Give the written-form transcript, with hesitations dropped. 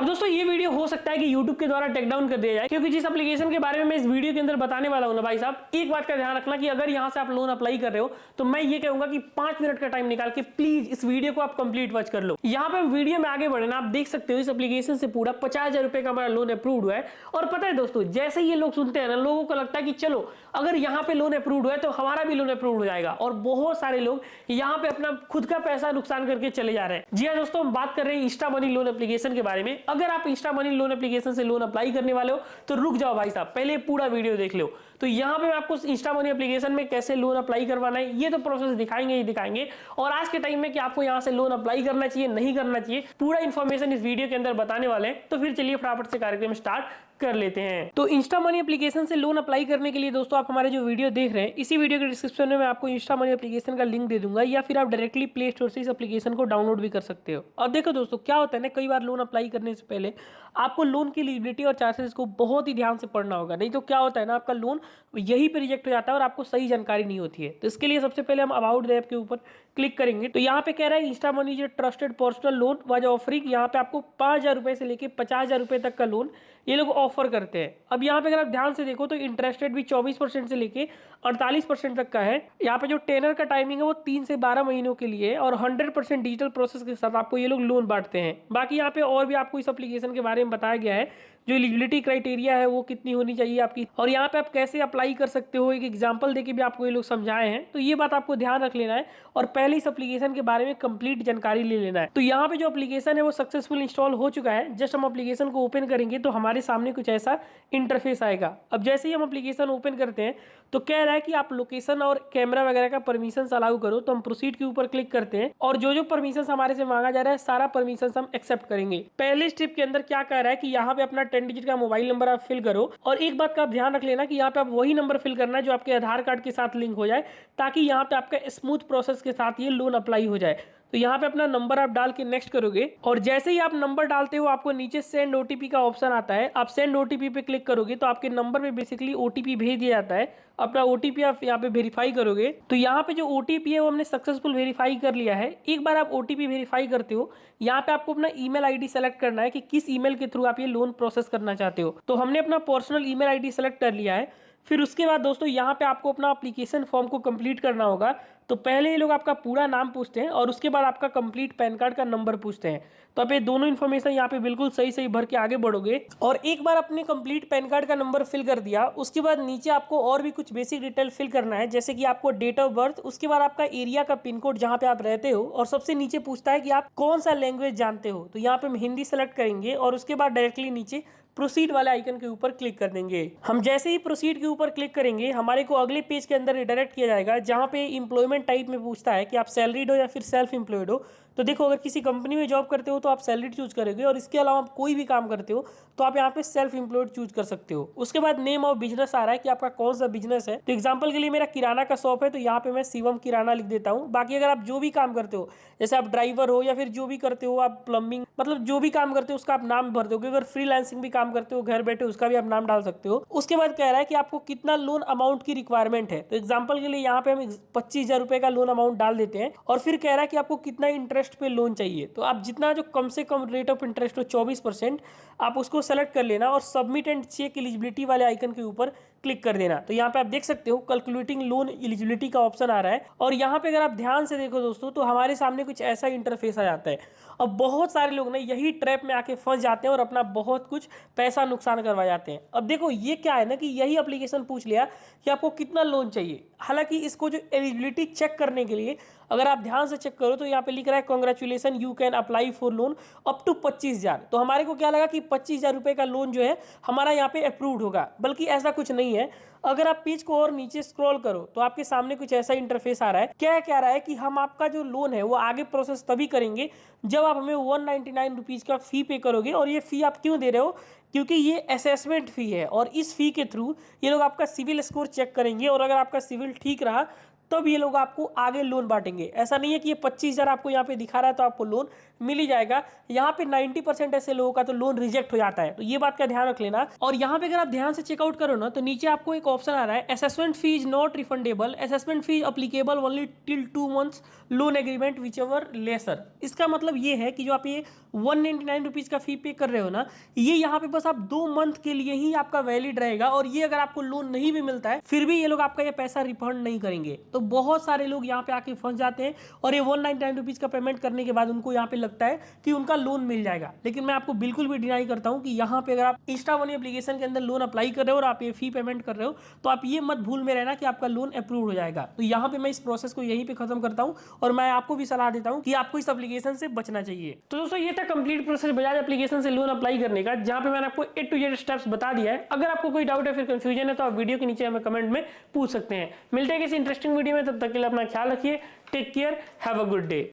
अब दोस्तों ये वीडियो हो सकता है कि YouTube के द्वारा टेक डाउन कर दिया जाए, क्योंकि जिस एप्लीकेशन के बारे में मैं इस वीडियो के अंदर बताने वाला हूं ना भाई साहब, एक बात का ध्यान रखना कि अगर यहां से आप लोन अप्लाई कर रहे हो तो मैं ये कहूंगा कि 5 मिनट का टाइम निकाल के प्लीज इस वीडियो को आप कंप्लीट वॉच कर लो। यहाँ पे हम वीडियो में आगे बढ़े ना, आप देख सकते हो इस एप्लीकेशन से पूरा 50,000 रुपए का हमारा लोन अप्रूव्ड हुआ है। और पता है दोस्तों, जैसे ये लोग सुनते हैं ना, लोगों को लगता है कि चलो अगर यहाँ पे लोन अप्रूव्ड हुआ है तो हमारा भी लोन अप्रूव्ड हो जाएगा, और बहुत सारे लोग यहाँ पे अपना खुद का पैसा नुकसान करके चले जा रहे हैं। जी हाँ दोस्तों, हम बात कर रहे हैं इंस्टा मनी लोन एप्लीकेशन के बारे में। अगर आप इंस्टा मनी लोन एप्लीकेशन से लोन अप्लाई करने वाले हो तो रुक जाओ भाई साहब, पहले पूरा वीडियो देख लो। तो यहाँ पे मैं आपको इंस्टा मनी एप्लीकेशन में कैसे लोन अप्लाई करवाना है ये तो प्रोसेस दिखाएंगे ही दिखाएंगे, और आज के टाइम में कि आपको यहाँ से लोन अप्लाई करना चाहिए नहीं करना चाहिए, पूरा इन्फॉर्मेशन इस वीडियो के अंदर बताने वाले हैं। तो फिर चलिए फटाफट से कार्यक्रम स्टार्ट कर लेते हैं। तो इंस्टा मनी एप्लीकेशन से लोन अप्लाई करने के लिए दोस्तों आप हमारे जो वीडियो देख रहे हैं, इसी वीडियो के डिस्क्रिप्शन में मैं आपको इंस्टा मनी एप्लीकेशन का लिंक दे दूंगा, या फिर आप डायरेक्टली प्ले स्टोर से इस एप्लीकेशन को डाउनलोड भी कर सकते हो। और देखो दोस्तों, क्या होता है ना, कई बार लोन अप्लाई करने से पहले आपको लोन की एलिजिबिलिटी और चार्जेस को बहुत ही ध्यान से पढ़ना होगा, नहीं तो क्या होता है ना, आपका लोन यही पे रिजेक्ट हो जाता है और आपको सही जानकारी नहीं होती है। तो इसके लिए सबसे पहले हम अबाउट द ऐप के ऊपर क्लिक करेंगे। तो यहाँ पे कह रहा है इंस्टा मनी जो trusted personal loan was offering, यहाँ पे आपको 5,000 रुपए से लेके 50,000 रुपए तक का लोन ये लोग ऑफर करते हैं। अब यहाँ पे अगर आप ध्यान से देखो तो इंटरेस्ट रेट भी 24% से लेके 48% तक का है। यहाँ पे जो टेनर का टाइमिंग है वो 3 से 12 महीनों के लिए, और 100% डिजिटल प्रोसेस के साथ आपको ये लोग लोन बांटते हैं। बाकी यहाँ पे और भी आपको इस एप्लीकेशन के बारे में बताया गया है, जो एलिजिबिलिटी क्राइटेरिया है वो कितनी होनी चाहिए आपकी, और यहाँ पे आप कैसे अप्लाई कर सकते हो, एक एग्जांपल देके भी आपको ये लोग समझाए हैं। तो ये बात आपको ध्यान रख लेना है, और पहले इस एप्लीकेशन के बारे में कंप्लीट जानकारी ले लेना है। तो यहाँ पे जो एप्लीकेशन है वो सक्सेसफुल इंस्टॉल हो चुका है। जस्ट हम एप्लीकेशन को ओपन करेंगे तो हमारे सामने कुछ ऐसा इंटरफेस आएगा। अब जैसे ही हम एप्लीकेशन ओपन करते हैं तो कह रहा है कि आप लोकेशन और कैमरा वगैरह का परमिशन अलाउ करो। तो हम प्रोसीड के ऊपर क्लिक करते हैं, और जो परमिशन हमारे से मांगा जा रहा है सारा परमिशन हम एक्सेप्ट करेंगे। पहले स्टेप के अंदर क्या कह रहा है कि यहाँ पे अपना 10 डिजिट का मोबाइल नंबर आप फिल करो, और एक बात का आप ध्यान रख लेना कि यहाँ पे आप वही नंबर फिल करना है जो आपके आधार कार्ड के साथ लिंक हो जाए, ताकि यहाँ पे आपका स्मूथ प्रोसेस के साथ ये लोन अप्लाई हो जाए। तो यहाँ पे अपना नंबर आप डाल के नेक्स्ट करोगे, और जैसे ही आप नंबर डालते हो आपको नीचे सेंड ओटीपी का ऑप्शन आता है। आप सेंड ओटीपी पे क्लिक करोगे तो आपके नंबर पे बेसिकली ओटीपी भेज दिया जाता है। अपना ओटीपी आप यहाँ पे वेरीफाई करोगे, तो यहाँ पे जो ओटीपी है वो हमने सक्सेसफुल वेरीफाई कर लिया है। एक बार आप ओटीपी वेरीफाई करते हो, यहाँ पे आपको अपना ईमेल आईडी सेलेक्ट करना है कि किस ईमेल के थ्रू आप ये लोन प्रोसेस करना चाहते हो। तो हमने अपना पर्सनल ईमेल आईडी सेलेक्ट कर लिया है। फिर उसके बाद दोस्तों यहाँ पे आपको अपना एप्लीकेशन फॉर्म को कंप्लीट करना होगा। तो पहले ये लोग आपका पूरा नाम पूछते हैं, और उसके बाद आपका कंप्लीट पैन कार्ड का नंबर पूछते हैं। तो आप ये दोनों इन्फॉर्मेशन यहाँ पे बिल्कुल सही सही भर के आगे बढ़ोगे, और एक बार अपने कंप्लीट पैन कार्ड का नंबर फिल कर दिया, उसके बाद नीचे आपको और भी कुछ बेसिक डिटेल फिल करना है, जैसे कि आपको डेट ऑफ बर्थ, उसके बाद आपका एरिया का पिन कोड जहाँ पे आप रहते हो, और सबसे नीचे पूछता है कि आप कौन सा लैंग्वेज जानते हो। तो यहाँ पे हम हिंदी सेलेक्ट करेंगे, और उसके बाद डायरेक्टली नीचे प्रोसीड वाले आइकन के ऊपर क्लिक कर देंगे। हम जैसे ही प्रोसीड के ऊपर क्लिक करेंगे हमारे को अगले पेज के अंदर रिडायरेक्ट किया जाएगा, जहां पे एम्प्लॉयमेंट टाइप में पूछता है कि आप सैलरीड हो या फिर सेल्फ एम्प्लॉयड हो। तो देखो, अगर किसी कंपनी में जॉब करते हो तो आप सैलरीड चूज करोगे, और इसके अलावा आप कोई भी काम करते हो तो आप यहाँ पे सेल्फ एम्प्लॉयड चूज कर सकते हो। उसके बाद नेम ऑफ बिजनेस आ रहा है कि आपका कौन सा बिजनेस है। तो एग्जाम्पल के लिए मेरा किराना का शॉप है, तो यहाँ पे मैं शिवम किराना लिख देता हूँ। बाकी अगर आप जो भी काम करते हो, जैसे आप ड्राइवर हो या फिर जो भी करते हो, आप प्लम्बिंग, मतलब जो भी काम करते हो उसका आप नाम भर दोगे। अगर फ्रीलांसिंग भी काम करते हो घर बैठे, उसका भी आप नाम डाल सकते हो। उसके बाद कह रहा है कि आपको कितना लोन अमाउंट की रिक्वायरमेंट है। तो एग्जाम्पल के लिए यहाँ पे हम 25,000 रुपए का लोन अमाउंट डाल देते हैं, और फिर कह रहा है कि आपको कितना इंटरेस्ट पे लोन चाहिए। तो आप जितना जो कम से कम रेट ऑफ इंटरेस्ट हो 24%, आप उसको सेलेक्ट कर लेना, और सबमिट एंड चेक एलिजिबिलिटी वाले आइकन के ऊपर क्लिक कर देना। तो यहाँ पे आप देख सकते हो कैलकुलेटिंग लोन एलिजिबिलिटी का ऑप्शन आ रहा है, और यहाँ पे अगर आप ध्यान से देखो दोस्तों तो हमारे सामने कुछ ऐसा इंटरफेस आ जाता है। अब बहुत सारे लोग ना यही ट्रैप में आके फंस जाते हैं और अपना बहुत कुछ पैसा नुकसान करवा जाते हैं। अब देखो, ये क्या है ना कि यही एप्लीकेशन पूछ लिया कि आपको कितना लोन चाहिए। हालांकि इसको जो एलिजिबिलिटी चेक करने के लिए अगर आप ध्यान से चेक करो तो यहाँ पे लिख रहा है congratulation you can apply for loan up to 25,000। तो हमारे को क्या लगा कि 25,000 रुपए का लोन जो है हमारा यहाँ पे अप्रूव्ड होगा, बल्कि ऐसा कुछ नहीं है। अगर आप पेज को और नीचे स्क्रॉल करो तो आपके सामने कुछ ऐसा इंटरफेस आ रहा है। क्या कह रहा है कि हम आपका जो लोन है वो आगे प्रोसेस तभी करेंगे जब आप हमें 199 रुपीज़ का फी पे करोगे। और ये फी आप क्यों दे रहे हो? क्योंकि ये असेसमेंट फी है, और इस फी के थ्रू ये लोग आपका सिविल स्कोर चेक करेंगे, और अगर आपका सिविल ठीक रहा तब ये लोग आपको आगे लोन बांटेंगे। ऐसा नहीं है कि ये 25,000 आपको यहाँ पे दिखा रहा है तो आपको लोन मिल ही जाएगा। यहाँ पे 90% ऐसे लोगों का तो लोन रिजेक्ट हो जाता है, तो ये बात का ध्यान रख लेना। और यहाँ पे अगर आप ध्यान से चेकआउट करो ना, तो नीचे आपको एक ऑप्शन आ रहा है assessment fee is not refundable, assessment fee applicable only till 2 months loan agreement which ever lesser. इसका मतलब ये है कि जो आप ये 199 रुपीज का फी पे कर रहे हो ना, ये यहाँ पे बस आप 2 मंथ के लिए ही आपका वैलिड रहेगा। और ये अगर आपको लोन नहीं भी मिलता है फिर भी ये लोग आपका ये पैसा रिफंड नहीं करेंगे। तो बहुत सारे लोग यहाँ पे आके फंस जाते हैं और ये 199 रुपीज का पेमेंट करने के बाद उनको यहाँ पे लगता है कि उनका लोन मिल जाएगा। लेकिन मैं आपको बिल्कुल भी डिनाई करता हूँ कि यहाँ पे अगर आप इंस्टा मनी एप्लीकेशन के अंदर लोन अप्लाई कर रहे हो और आप ये फी पेमेंट कर रहे हो तो आप ये मत भूल में रहना कि आपका लोन अप्रूव हो जाएगा। तो यहाँ पे मैं इस प्रोसेस को यहीं पे खत्म करता हूँ और मैं आपको भी सलाह देता हूँ कि आपको इस एप्लीकेशन से बचना चाहिए। तो दोस्तों ये था कंप्लीट प्रोसेस बजाज एप्लीकेशन से लोन अप्लाई करने का, जहाँ पे मैंने आपको A to Z स्टेप्स बता दिया है। अगर आपको कोई डाउट है फिर कंफ्यूजन है तो आप वीडियो के नीचे हमें कमेंट में पूछ सकते हैं। मिलते हैं किसी इंटरेस्टिंग वीडियो में, तब तक के लिए अपना ख्याल रखिए। Take care, have a good day.